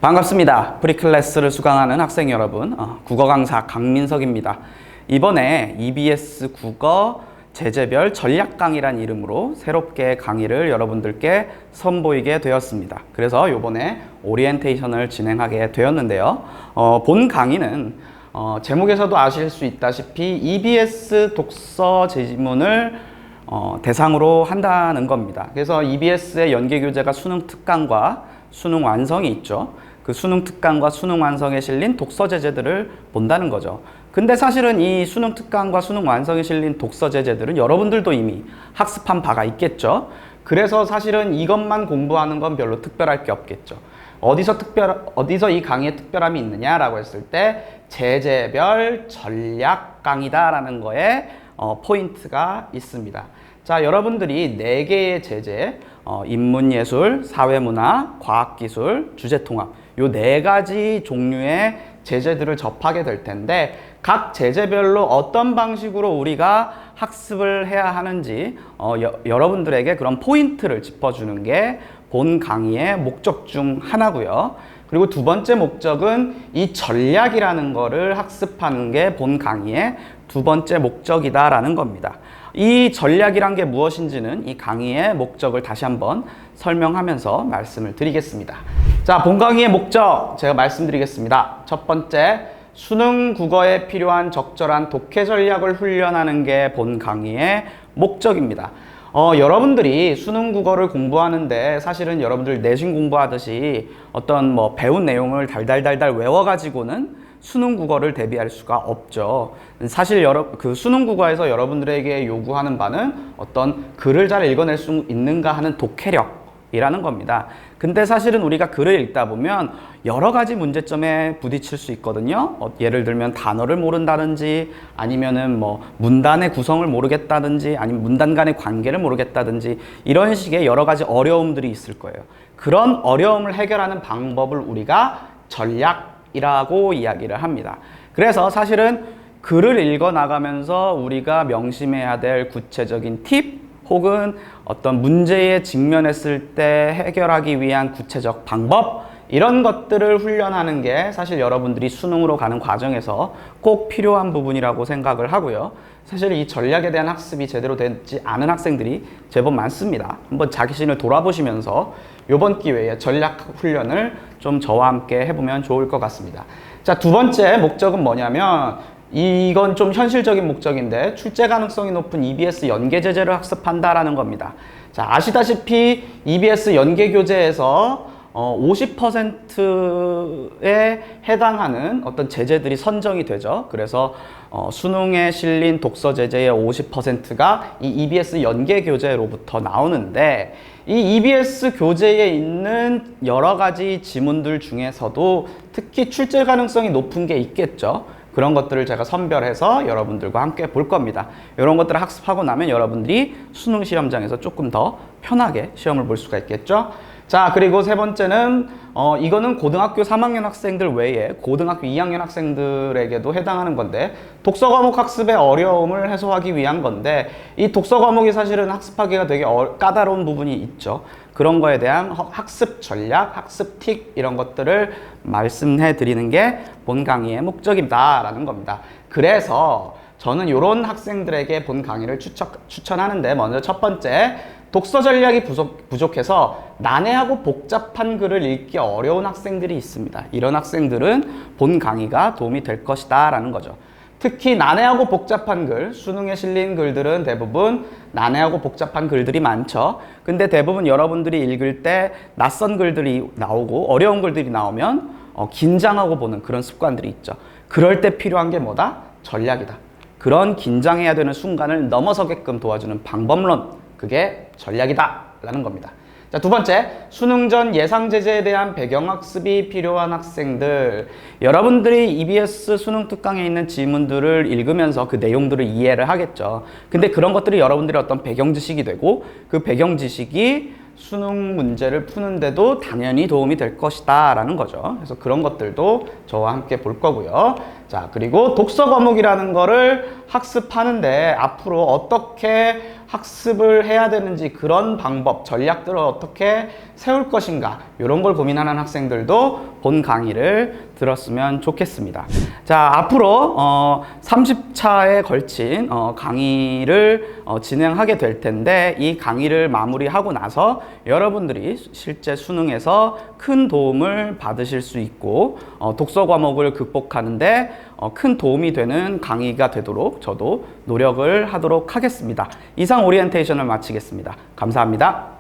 반갑습니다. 프리클래스를 수강하는 학생 여러분, 국어 강사 강민석입니다. 이번에 EBS 국어 제재별 전략 강의란 이름으로 새롭게 강의를 여러분들께 선보이게 되었습니다. 그래서 이번에 오리엔테이션을 진행하게 되었는데요. 본 강의는 제목에서도 아실 수 있다시피 EBS 독서 제지문을 대상으로 한다는 겁니다. 그래서 EBS의 연계교재가 수능 특강과 수능 완성이 있죠. 그 수능 특강과 수능 완성에 실린 독서 제재들을 본다는 거죠. 근데 사실은 이 수능 특강과 수능 완성에 실린 독서 제재들은 여러분들도 이미 학습한 바가 있겠죠. 그래서 사실은 이것만 공부하는 건 별로 특별할 게 없겠죠. 어디서 이 강의에 특별함이 있느냐라고 했을 때 제재별 전략 강의다라는 거에 포인트가 있습니다. 자, 여러분들이 4개의 제재, 인문예술, 사회문화, 과학기술, 주제통합 요 4가지 종류의 제재들을 접하게 될 텐데 각 제재별로 어떤 방식으로 우리가 학습을 해야 하는지 여러분들에게 그런 포인트를 짚어주는 게 본 강의의 목적 중 하나고요. 그리고 두 번째 목적은 이 전략이라는 거를 학습하는 게 본 강의의 두 번째 목적이다라는 겁니다. 이 전략이란 게 무엇인지는 이 강의의 목적을 다시 한번 설명하면서 말씀을 드리겠습니다. 자, 본 강의의 목적 제가 말씀드리겠습니다. 첫 번째, 수능 국어에 필요한 적절한 독해 전략을 훈련하는 게 본 강의의 목적입니다. 여러분들이 수능 국어를 공부하는데 사실은 여러분들 내신 공부하듯이 어떤 배운 내용을 달달달달 외워가지고는 수능 국어를 대비할 수가 없죠. 사실 그 수능 국어에서 여러분들에게 요구하는 바는 어떤 글을 잘 읽어낼 수 있는가 하는 독해력이라는 겁니다. 근데 사실은 우리가 글을 읽다 보면 여러 가지 문제점에 부딪힐 수 있거든요. 예를 들면 단어를 모른다든지 아니면은 문단의 구성을 모르겠다든지 아니면 문단 간의 관계를 모르겠다든지 이런 식의 여러 가지 어려움들이 있을 거예요. 그런 어려움을 해결하는 방법을 우리가 전략이라고 이야기를 합니다. 그래서 사실은 글을 읽어 나가면서 우리가 명심해야 될 구체적인 팁 혹은 어떤 문제에 직면했을 때 해결하기 위한 구체적 방법 이런 것들을 훈련하는 게 사실 여러분들이 수능으로 가는 과정에서 꼭 필요한 부분이라고 생각을 하고요. 사실 이 전략에 대한 학습이 제대로 되지 않은 학생들이 제법 많습니다. 한번 자신을 돌아보시면서 이번 기회에 전략 훈련을 좀 저와 함께 해보면 좋을 것 같습니다. 자, 두 번째 목적은 뭐냐면 이건 좀 현실적인 목적인데 출제 가능성이 높은 EBS 연계 제재를 학습한다라는 겁니다. 자, 아시다시피 EBS 연계 교재에서 50%에 해당하는 어떤 제재들이 선정이 되죠. 그래서 수능에 실린 독서 제재의 50%가 이 EBS 연계 교재로부터 나오는데 이 EBS 교재에 있는 여러 가지 지문들 중에서도 특히 출제 가능성이 높은 게 있겠죠. 그런 것들을 제가 선별해서 여러분들과 함께 볼 겁니다. 이런 것들을 학습하고 나면 여러분들이 수능 시험장에서 조금 더 편하게 시험을 볼 수가 있겠죠. 자, 그리고 세 번째는 이거는 고등학교 3학년 학생들 외에 고등학교 2학년 학생들에게도 해당하는 건데 독서 과목 학습의 어려움을 해소하기 위한 건데 이 독서 과목이 사실은 학습하기가 되게 까다로운 부분이 있죠. 그런 거에 대한 학습 전략, 학습 팁 이런 것들을 말씀해 드리는 게 본 강의의 목적이다라는 겁니다. 그래서 저는 이런 학생들에게 본 강의를 추천하는데 먼저 첫 번째, 독서 전략이 부족해서 난해하고 복잡한 글을 읽기 어려운 학생들이 있습니다. 이런 학생들은 본 강의가 도움이 될 것이다 라는 거죠. 특히 난해하고 복잡한 글, 수능에 실린 글들은 대부분 난해하고 복잡한 글들이 많죠. 근데 대부분 여러분들이 읽을 때 낯선 글들이 나오고 어려운 글들이 나오면 긴장하고 보는 그런 습관들이 있죠. 그럴 때 필요한 게 뭐다? 전략이다. 그런 긴장해야 되는 순간을 넘어서게끔 도와주는 방법론, 그게 전략이다 라는 겁니다. 자, 두 번째, 수능 전 예상 제재에 대한 배경학습이 필요한 학생들. 여러분들이 EBS 수능 특강에 있는 지문들을 읽으면서 그 내용들을 이해를 하겠죠. 근데 그런 것들이 여러분들의 어떤 배경 지식이 되고 그 배경 지식이 수능 문제를 푸는데도 당연히 도움이 될 것이다 라는 거죠. 그래서 그런 것들도 저와 함께 볼 거고요. 자, 그리고 독서 과목이라는 거를 학습하는데 앞으로 어떻게 학습을 해야 되는지 그런 방법, 전략들을 어떻게 세울 것인가 이런 걸 고민하는 학생들도 본 강의를 들었으면 좋겠습니다. 자, 앞으로 30차에 걸친 강의를 진행하게 될 텐데 이 강의를 마무리하고 나서 여러분들이 실제 수능에서 큰 도움을 받으실 수 있고 독서 과목을 극복하는데 큰 도움이 되는 강의가 되도록 저도 노력을 하도록 하겠습니다. 이상 오리엔테이션을 마치겠습니다. 감사합니다.